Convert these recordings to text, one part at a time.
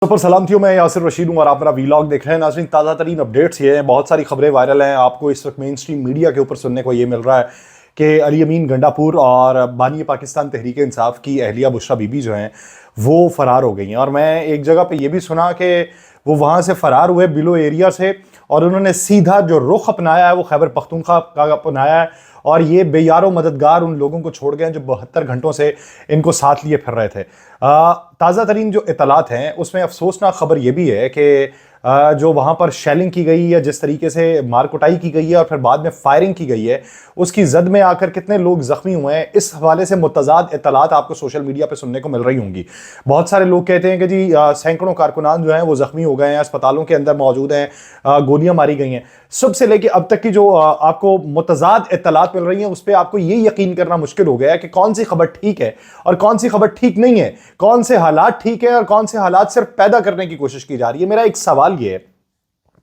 Super सलाम थी, मैं यासिर रशीद हूँ और आप मेरा वीलॉग देख रहे हैं। नाज़रीन, ताज़ा तरीन अपडेट्स ये हैं, बहुत सारी खबरें वायरल हैं। आपको इस वक्त मेन स्ट्रीम मीडिया के ऊपर सुनने को ये मिल रहा है कि अली अमीन गंडापुर और बानी पाकिस्तान तहरीक इंसाफ की अहलिया बुशरा बीबी जो हैं वो फरार हो गई हैं। और मैं एक जगह पे ये भी सुना कि वो वहाँ से फरार हुए बिलो एरिया से, और उन्होंने सीधा जो रुख अपनाया है वो खैबर पख्तूनख्वा का अपनाया है। और ये बेयारो मददगार उन लोगों को छोड़ गए जो 72 घंटों से इनको साथ लिए फिर रहे थे। ताज़ा तरीन जो इतलात हैं उसमें अफसोसनाक खबर ये भी है कि जो वहाँ पर शेलिंग की गई है, जिस तरीके से मार कुटाई की गई है और फिर बाद में फायरिंग की गई है, उसकी जद में आकर कितने लोग जख्मी हुए हैं, इस हवाले से मुतज़ाद इतलात आपको सोशल मीडिया पर सुनने को मिल रही होंगी। बहुत सारे लोग कहते हैं कि जी सैकड़ों कारकुनान जो हैं वो जख्मी हो गए हैं, अस्पतालों के अंदर मौजूद हैं, गोलियां मारी गई हैं। सुबह से लेकर अब तक की जो आपको मुतज़ाद इत्तलात मिल रही हैं उस पर आपको ये यकीन करना मुश्किल हो गया है कि कौन सी खबर ठीक है और कौन सी खबर ठीक नहीं है, कौन से हालात ठीक है और कौन से हालात सिर्फ पैदा करने की कोशिश की जा रही है। मेरा एक सवाल ये है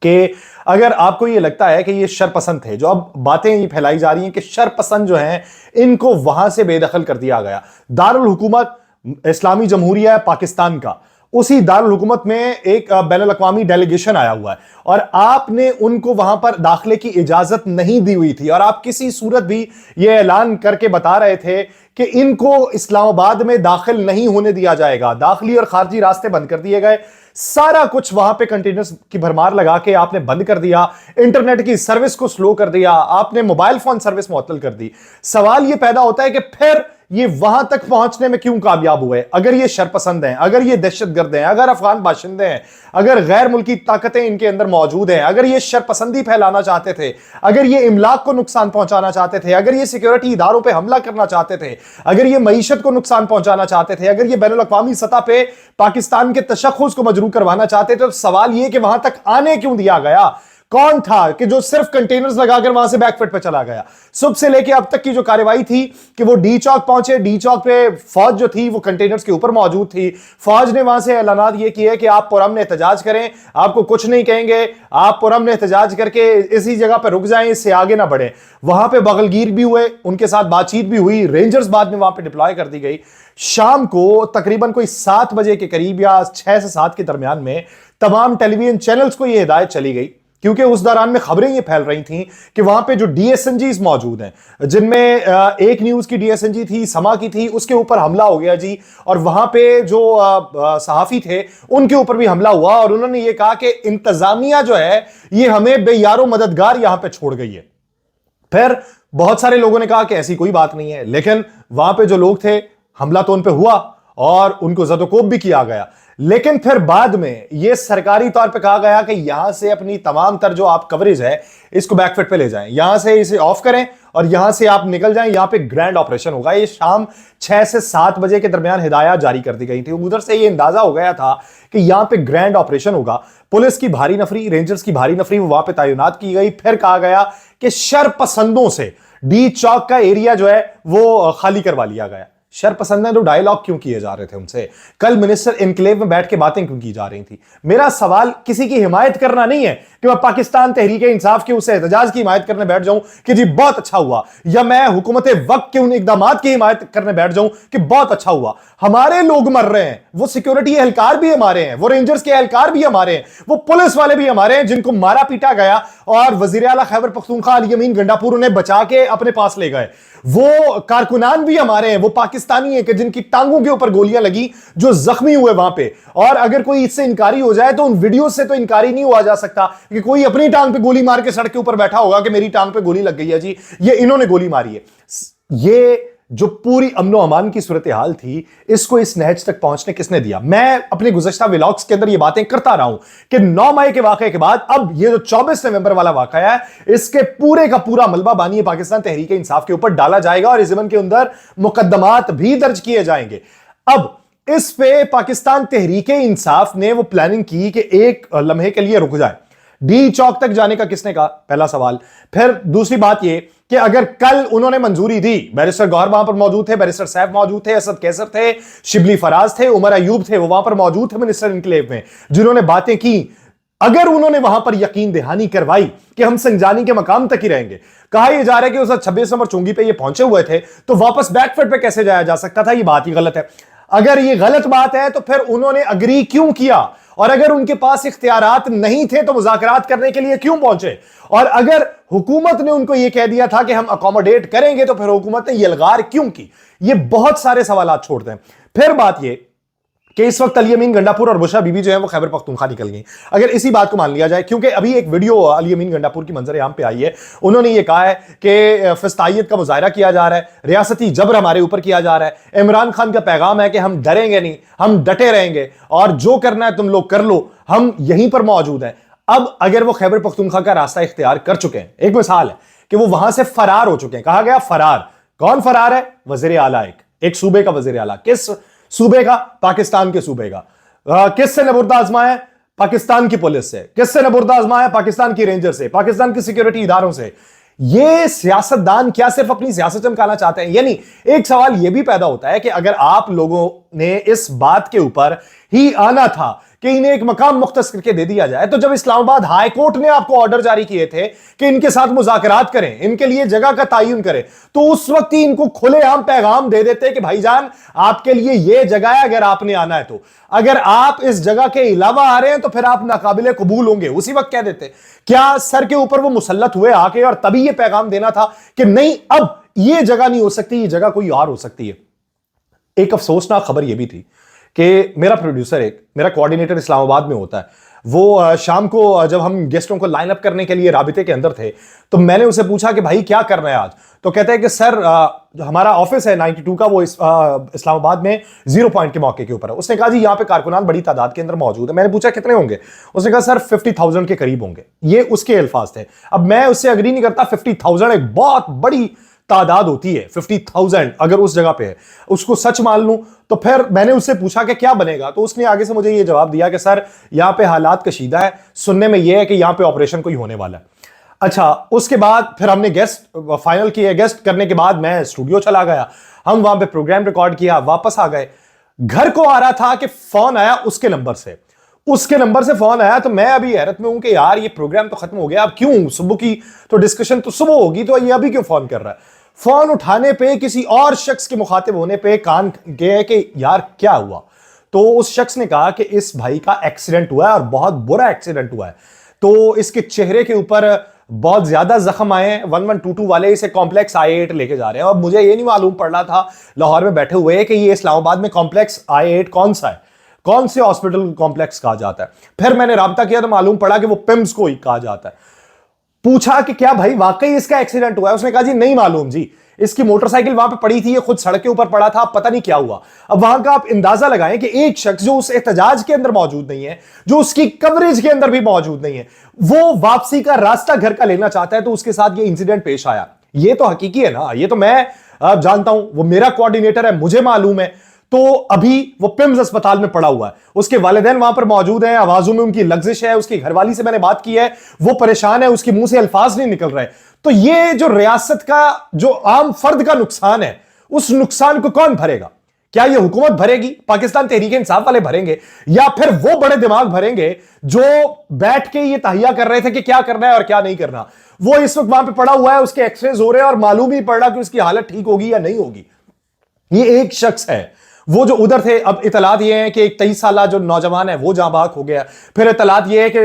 कि अगर आपको ये लगता है कि ये शरपसंद थे, जो अब बातें ये फैलाई जा रही हैं कि शरपसंद जो हैं इनको वहां से बेदखल कर दिया गया, दारुल हुकूमत इस्लामी जमहूरिया पाकिस्तान का, उसी दारुल हुकूमत में एक बैनुल अक़वामी डेलीगेशन आया हुआ है और आपने उनको वहां पर दाखिले की इजाजत नहीं दी हुई थी, और आप किसी सूरत भी ये ऐलान करके बता रहे थे कि इनको इस्लामाबाद में दाखिल नहीं होने दिया जाएगा, दाखिली और खारजी रास्ते बंद कर दिए गए, सारा कुछ वहां पे कंटेनर्स की भरमार लगा के आपने बंद कर दिया, इंटरनेट की सर्विस को स्लो कर दिया, आपने मोबाइल फोन सर्विस मुअत्तल कर दी। सवाल यह पैदा होता है कि फिर ये वहां तक पहुंचने में क्यों कामयाब हुए? अगर ये शरपसंद हैं, अगर ये दहशतगर्द हैं, अगर अफगान बाशिंदे हैं, अगर गैर मुल्की ताकतें इनके अंदर मौजूद हैं, अगर ये शरपसंदी फैलाना चाहते थे, अगर ये इमलाक को नुकसान पहुंचाना चाहते थे, अगर ये सिक्योरिटी इदारों पर हमला करना चाहते थे, अगर ये मईशत को नुकसान पहुंचाना चाहते थे, अगर ये बैनुल अक़वामी सतह पे पाकिस्तान के तशख्खुस को मजरूह करवाना चाहते थे, तो सवाल ये कि वहां तक आने क्यों दिया गया? कौन था कि जो सिर्फ कंटेनर्स लगाकर वहां से बैकफुट पे चला गया? सुबह से लेकर अब तक की जो कार्रवाई थी कि वो डी चौक पहुंचे, डी चौक पे फौज जो थी वो कंटेनर्स के ऊपर मौजूद थी, फौज ने वहां से ऐलानात ये किए कि आप पुरअमन एहतजाज करें, आपको कुछ नहीं कहेंगे, आप पुरअमन एहतजाज करके इसी जगह पर रुक जाएं, इससे आगे ना बढ़े। वहां पे बगलगीर भी हुए, उनके साथ बातचीत भी हुई, रेंजर्स बाद में वहां पे डिप्लॉय कर दी गई। शाम को तकरीबन कोई 7 बजे के करीब या 6 से 7 के दरमियान में तमाम टेलीविजन चैनल्स को यह हिदायत चली गई, क्योंकि उस दौरान में खबरें ये फैल रही थीं कि वहां पे जो डीएसएनजीज मौजूद हैं, जिनमें एक न्यूज की डीएसएनजी थी, समा की थी, उसके ऊपर हमला हो गया जी, और वहां पे जो सहाफी थे उनके ऊपर भी हमला हुआ, और उन्होंने ये कहा कि इंतजामिया जो है ये हमें बेयारो मददगार यहां पे छोड़ गई है। फिर बहुत सारे लोगों ने कहा कि ऐसी कोई बात नहीं है, लेकिन वहां पे जो लोग थे, हमला तो उन पे हुआ और उनको ज़दोकोब भी किया गया, लेकिन फिर बाद में यह सरकारी तौर पे कहा गया कि यहां से अपनी तमाम तर जो आप कवरेज है इसको बैकफुट पे ले जाएं, यहां से इसे ऑफ करें और यहां से आप निकल जाएं, यहां पे ग्रैंड ऑपरेशन होगा। ये शाम 6 से 7 बजे के दरमियान हिदायत जारी कर दी गई थी। उधर से ये अंदाजा हो गया था कि यहां पे ग्रैंड ऑपरेशन होगा। पुलिस की भारी नफरी, रेंजर्स की भारी नफरी वहां पे तैनात की गई। फिर कहा गया कि शरपसंदों से डी चौक का एरिया जो है वो खाली करवा लिया गया। शरपसंद तो डायलॉग क्यों किए जा रहे थे उनसे? कल मिनिस्टर इनक्लेव में बैठ के बातें क्यों की जा रही थी? मेरा सवाल किसी की हिमायत करना नहीं है कि मैं पाकिस्तान तहरीक इंसाफ के उस एहतजाज की हिमायत करने बैठ जाऊं कि जी बहुत अच्छा हुआ, या मैं हुकूमत वक्त के उन इकदामात की हिमायत करने बैठ जाऊं कि बहुत अच्छा हुआ। हमारे लोग मर रहे हैं, वो सिक्योरिटी एहलकार भी हमारे हैं, वो रेंजर्स के एहलकार भी हमारे हैं, वो पुलिस वाले भी हमारे हैं जिनको मारा पीटा गया और वजीर आला खैबर पख्तूनख्वा अली अमीन गंडापुर उन्हें बचा के अपने पास ले गए। वो कारकुनान भी हमारे हैं, वो पाकिस्तानी है कि जिनकी टांगों के ऊपर गोलियां लगी, जो जख्मी हुए वहां पे। और अगर कोई इससे इनकारी हो जाए तो उन वीडियो से तो इनकारी नहीं हुआ जा सकता कि कोई अपनी टांग पे गोली मार के सड़क के ऊपर बैठा होगा कि मेरी टांग पे गोली लग गई है जी, ये इन्होंने गोली मारी है। ये जो पूरी अमनो अमान की सूरत हाल थी, इसको इस नहज तक पहुंचने किसने दिया? मैं अपने गुज़श्ता व्लॉग्स के अंदर ये बातें करता रहा हूं कि 9 मई के वाक़े के बाद अब ये जो 24 नवंबर वाला वाक़ा है, इसके पूरे का पूरा मलबा बानी पाकिस्तान तहरीक इंसाफ के ऊपर डाला जाएगा और इस ज़मन के अंदर मुकदमात भी दर्ज किए जाएंगे। अब इस पे पाकिस्तान तहरीक इंसाफ ने वो प्लानिंग की कि एक लम्हे के लिए रुक जाए। डी चौक तक जाने का किसने कहा? पहला सवाल। फिर दूसरी बात यह कि अगर कल उन्होंने मंजूरी दी, बैरिस्टर गौहर वहां पर मौजूद थे, बैरिस्टर सैफ मौजूद थे, असद कैसर थे, शिबली फराज थे, उमर अयूब थे, वो वहां पर मौजूद थे मिनिस्टर इनक्लेव में, जिन्होंने बातें की, अगर उन्होंने वहां पर यकीन दहानी करवाई कि हम संजानी के मकाम तक ही रहेंगे, कहा यह जा रहा है कि उस 26 नंबर चुंगी पे ये पहुंचे हुए थे, तो वापस बैकफुट पे कैसे जाया जा सकता था? ये बात ही गलत है। अगर ये गलत बात है तो फिर उन्होंने अग्री क्यों किया और अगर उनके पास इख्तियारात नहीं थे तो मुज़ाकरात करने के लिए क्यों पहुंचे? और अगर हुकूमत ने उनको यह कह दिया था कि हम अकोमोडेट करेंगे तो फिर हुकूमत ने यलगार क्यों की? ये बहुत सारे सवाल छोड़ते हैं। फिर बात यह कि इस वक्त अली अमीन गंडापुर और बुशरा बीबी जो है वो खैबर पख्तूनख्वा निकल गई। अगर इसी बात को मान लिया जाए, क्योंकि अभी एक वीडियो अली अमीन गंडापुर की मंजर आम पे आई है, उन्होंने ये कहा है कि फस्तायत का मुजाहरा किया जा रहा है, रियासती जबर हमारे ऊपर किया जा रहा है। इमरान खान का पैगाम है कि हम डरेंगे नहीं, हम डटे रहेंगे और जो करना है तुम लोग कर लो, हम यहीं पर मौजूद हैं। अब अगर वो खैबर पख्तूनख्वा का रास्ता इख्तियार कर चुके हैं, एक मिसाल है कि वो वहां से फरार हो चुके हैं। कहा गया फरार, कौन फरार है? वजीर आला, एक सूबे का वजीर आला। किस सूबे का? पाकिस्तान के सूबे का। किससे नबुर्दा आजमाया? पाकिस्तान की पुलिस से। किससे नबुर्दा आजमाया? पाकिस्तान की रेंजर से, पाकिस्तान की सिक्योरिटी इदारों से। ये सियासतदान क्या सिर्फ अपनी सियासत चमकाना चाहते हैं? यानी एक सवाल यह भी पैदा होता है कि अगर आप लोगों ने इस बात के ऊपर ही आना था कि इन्हें एक मकाम मुख्तस करके दे दिया जाए, तो जब इस्लामाबाद हाई कोर्ट ने आपको ऑर्डर जारी किए थे कि इनके साथ मुज़ाकरात करें, इनके लिए जगह का तयन करें, तो उस वक्त ही इनको खुलेआम पैगाम दे देते कि भाईजान आपके लिए यह जगह है, अगर आपने आना है तो। अगर आप इस जगह के अलावा आ रहे हैं तो फिर आप नाकाबिले कबूल होंगे, उसी वक्त कह देते। क्या सर के ऊपर वो मुसल्लत हुए आके और तभी यह पैगाम देना था कि नहीं, अब यह जगह नहीं हो सकती, यह जगह कोई और हो सकती है? एक अफसोसनाक खबर यह भी थी कि मेरा प्रोड्यूसर, मेरा कोऑर्डिनेटर इस्लामाबाद में होता है, वो शाम को जब हम गेस्टों को लाइन अप करने के लिए राबिते के अंदर थे, तो मैंने उसे पूछा कि भाई क्या करना है आज? तो कहते हैं कि सर हमारा ऑफिस है 92 का, वो इस्लामाबाद में 0 पॉइंट के मौके के ऊपर है। उसने कहा जी यहाँ पे कारकुनान बड़ी तादाद के अंदर मौजूद है। मैंने पूछा कितने होंगे? उसने कहा सर 50,000 के करीब होंगे। ये उसके अल्फाज थे। अब मैं उससे अग्री नहीं करता, 50,000 एक बहुत बड़ी तादाद होती है। 50,000 अगर उस जगह पे है, उसको सच मान लूं तो फिर मैंने उससे पूछा कि क्या बनेगा, तो उसने आगे से मुझे ये जवाब दिया कि सर यहां पे हालात कशीदा है, सुनने में यह है कि यहां पे ऑपरेशन कोई होने वाला है। अच्छा, उसके बाद फिर हमने गेस्ट फाइनल किए। गेस्ट करने के बाद मैं स्टूडियो चला गया, हम वहां पे प्रोग्राम रिकॉर्ड किया, वापस आ गए। घर को आ रहा था कि फोन आया उसके नंबर से फोन आया, तो मैं अभी हैरत में हूं कि यार ये प्रोग्राम तो खत्म हो गया, अब क्यों? सुबह की तो डिस्कशन तो सुबह होगी, तो ये अभी क्यों फोन कर रहा है? फोन उठाने पे किसी और शख्स के मुखातिब होने पे कान गए कि यार क्या हुआ? तो उस शख्स ने कहा कि इस भाई का एक्सीडेंट हुआ है और बहुत बुरा एक्सीडेंट हुआ है, तो इसके चेहरे के ऊपर बहुत ज्यादा जख्म आए हैं। 1122 वाले इसे कॉम्प्लेक्स I8 लेके जा रहे हैं। और मुझे ये नहीं मालूम पड़ रहा था लाहौर में बैठे हुए कि ये इस्लामाबाद में कॉम्प्लेक्स I8 कौन सा है, कौन से हॉस्पिटल कॉम्प्लेक्स कहा जाता है। फिर मैंने राब्ता किया तो मालूम पड़ा कि वो पिम्स को ही कहा जाता है। पूछा कि क्या भाई वाकई इसका एक्सीडेंट हुआ है? उसने कहा जी नहीं मालूम जी, इसकी मोटरसाइकिल वहां पे पड़ी थी, ये खुद सड़क के ऊपर पड़ा था, पता नहीं क्या हुआ। अब वहां का आप अंदाजा लगाएं कि एक शख्स जो उस एहतजाज के अंदर मौजूद नहीं है, जो उसकी कवरेज के अंदर भी मौजूद नहीं है, वो वापसी का रास्ता घर का लेना चाहता है, तो उसके साथ ये इंसिडेंट पेश आया। ये तो हकीकी है ना, ये तो मैं जानता हूं, वो मेरा कोऑर्डिनेटर है, मुझे मालूम है। तो अभी वो पिम्स अस्पताल में पड़ा हुआ है, उसके वालिदैन वहां पर मौजूद हैं, आवाजों में उनकी लग्जिश है, उसकी घरवाली से मैंने बात की है, वो परेशान है, उसके मुंह से अल्फाज नहीं निकल रहे। तो ये जो रियासत का, जो आम फर्द का नुकसान है, उस नुकसान को कौन भरेगा? क्या ये हुकूमत भरेगी, पाकिस्तान तहरीक इंसाफ वाले भरेंगे, या फिर वो बड़े दिमाग भरेंगे जो बैठ के ये तहिया कर रहे थे कि क्या करना है और क्या नहीं करना? वो इस वक्त वहां पे पड़ा हुआ है, उसके एक्सरेज हो रहे हैं और मालूम ही पड़ रहा कि उसकी हालत ठीक होगी या नहीं होगी। ये एक शख्स है, वो जो उधर थे। अब इतलात ये है कि एक 23 साल जो नौजवान है वो जाँ बहक हो गया। फिर इतलात ये है कि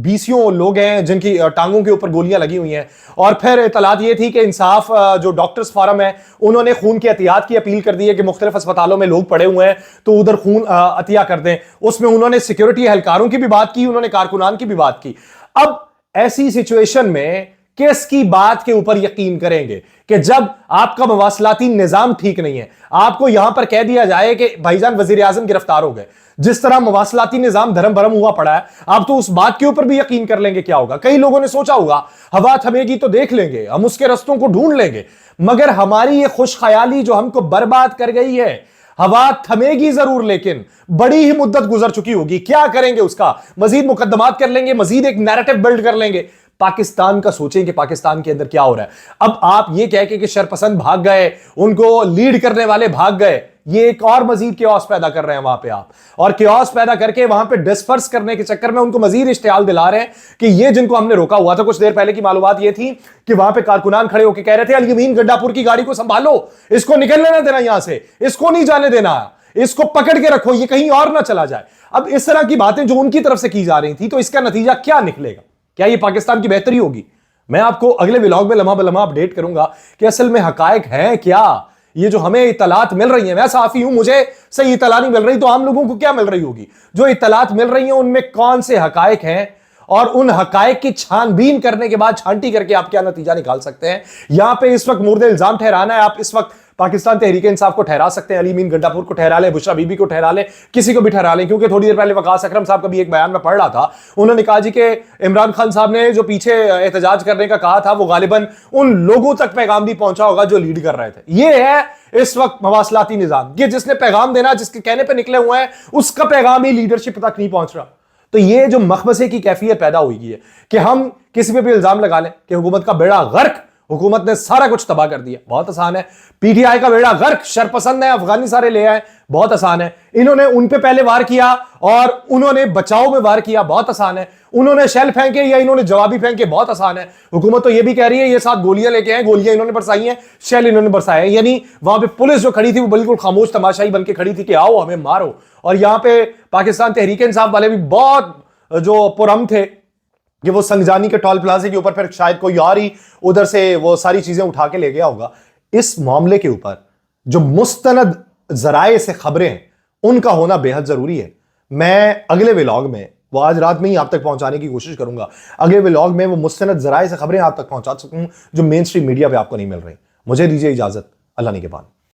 20 लोग हैं जिनकी टांगों के ऊपर गोलियां लगी हुई हैं। और फिर इतलात ये थी कि इंसाफ जो डॉक्टर्स फोरम है, उन्होंने खून की एहतियात की अपील कर दी है कि मुख्तलिफ अस्पतालों में लोग पड़े हुए हैं तो उधर खून अतिया कर दें। उसमें उन्होंने सिक्योरिटी एहलकारों की भी बात की, उन्होंने कारकुनान की भी बात की। अब ऐसी सिचुएशन में किसकी बात के ऊपर यकीन करेंगे कि जब आपका मवासलाती निजाम ठीक नहीं है, आपको यहां पर कह दिया जाए कि भाईजान वजीर आजम गिरफ्तार हो गए, जिस तरह मवासलाती निजाम धर्म भरम हुआ पड़ा है, आप तो उस बात के ऊपर भी यकीन कर लेंगे क्या होगा? कई लोगों ने सोचा होगा हवा थमेगी तो देख लेंगे, हम उसके रस्तों को ढूंढ लेंगे, मगर हमारी ये खुश ख्याली जो हमको बर्बाद कर गई है, हवा थमेगी जरूर लेकिन बड़ी ही मुद्दत गुजर चुकी होगी। क्या करेंगे उसका? मजीद मुकदमात कर लेंगे, मजीद एक नैरेटिव बिल्ड कर लेंगे। पाकिस्तान का सोचें कि पाकिस्तान के अंदर क्या हो रहा है। अब आप ये कह के कि शरपसंद भाग गए, उनको लीड करने वाले भाग गए, ये एक और मजीद क्योस पैदा कर रहे हैं वहां पे आप, और क्योस पैदा करके वहां पे डिस्पर्स करने के चक्कर में उनको मजीद इश्तियाल दिला रहे हैं कि ये जिनको हमने रोका हुआ था। कुछ देर पहले की मालूमात ये थी कि वहां पे कारकुनान खड़े होकर कह रहे थे अली अमीन गंडापुर की गाड़ी को संभालो, इसको निकलने ना देना, यहां से इसको नहीं जाने देना, इसको पकड़ के रखो, ये कहीं और ना चला जाए। अब इस तरह की बातें जो उनकी तरफ से की जा रही थी, तो इसका नतीजा क्या निकलेगा? क्या ये पाकिस्तान की बेहतरी होगी? मैं आपको अगले व्लॉग में लम्हा बलम्हा अपडेट करूंगा कि असल में हकायक है क्या। ये जो हमें इतलात मिल रही है, मैं साफी हूं, मुझे सही इतला नहीं मिल रही, तो आम लोगों को क्या मिल रही होगी? जो इतलात मिल रही है उनमें कौन से हकायक हैं, और उन हकायक की छानबीन करने के बाद छांटी करके आप क्या नतीजा निकाल सकते हैं। यहां पे इस वक्त मुर्द इल्जाम ठहराना है, आप इस वक्त पाकिस्तान तहरीक इंसाफ को ठहरा सकते हैं, अली अमीन गंडापुर को ठहरा लें, बुशरा बीबी को ठहरा लें, किसी को भी ठहरा लें। क्योंकि थोड़ी देर पहले वकास अकरम साहब का भी एक बयान में पढ़ रहा था, उन्होंने कहा जी कि इमरान खान साहब ने जो पीछे एहतजाज करने का कहा था वो गालिबन उन लोगों तक पैगाम भी पहुंचा होगा जो लीड कर रहे थे। ये है इस वक्त मवासलाती निजाम, ये जिसने पैगाम देना, जिसके कहने पर निकले हुए हैं, उसका पैगाम ही लीडरशिप तक नहीं पहुंच रहा। तो ये जो मखमसे की कैफियत पैदा हुई है कि हम किसी पे भी इल्जाम लगा लें कि हुकूमत का बेड़ा गर्क, हुकूमत ने सारा कुछ तबाह कर दिया, बहुत आसान है। पीटीआई का बेड़ा गर्क, शरपसंद है, अफगानी सारे ले आए, बहुत आसान है। इन्होंने उन पे पहले वार किया और उन्होंने बचाव में वार किया, बहुत आसान है। उन्होंने शेल फेंके या इन्होंने जवाबी फेंके, बहुत आसान है। हुकूमत तो ये भी कह रही है ये साथ गोलियां लेके आए, गोलियां इन्होंने बरसाई हैं, शेल इन्होंने बरसाए हैं। यानी वहां पे पुलिस जो खड़ी थी वो बिल्कुल खामोश तमाशाई बन के खड़ी थी कि आओ हमें मारो। और यहां पे पाकिस्तान तहरीक इंसाफ वाले भी बहुत जो पुरम थे कि वो संगजानी के टोल प्लाजे के ऊपर फिर शायद कोई और ही उधर से वो सारी चीजें उठा के ले गया होगा। इस मामले के ऊपर जो मुस्तनद जराए से खबरें हैं उनका होना बेहद जरूरी है। मैं अगले व्लॉग में वो आज रात में ही आप तक पहुंचाने की कोशिश करूंगा, अगले व्लॉग में वो मुस्तनद जराए से खबरें आप तक पहुंचा सकूं जो मेन स्ट्रीम मीडिया पे आपको नहीं मिल रही। मुझे दीजिए इजाजत, अल्लाह निगहबान।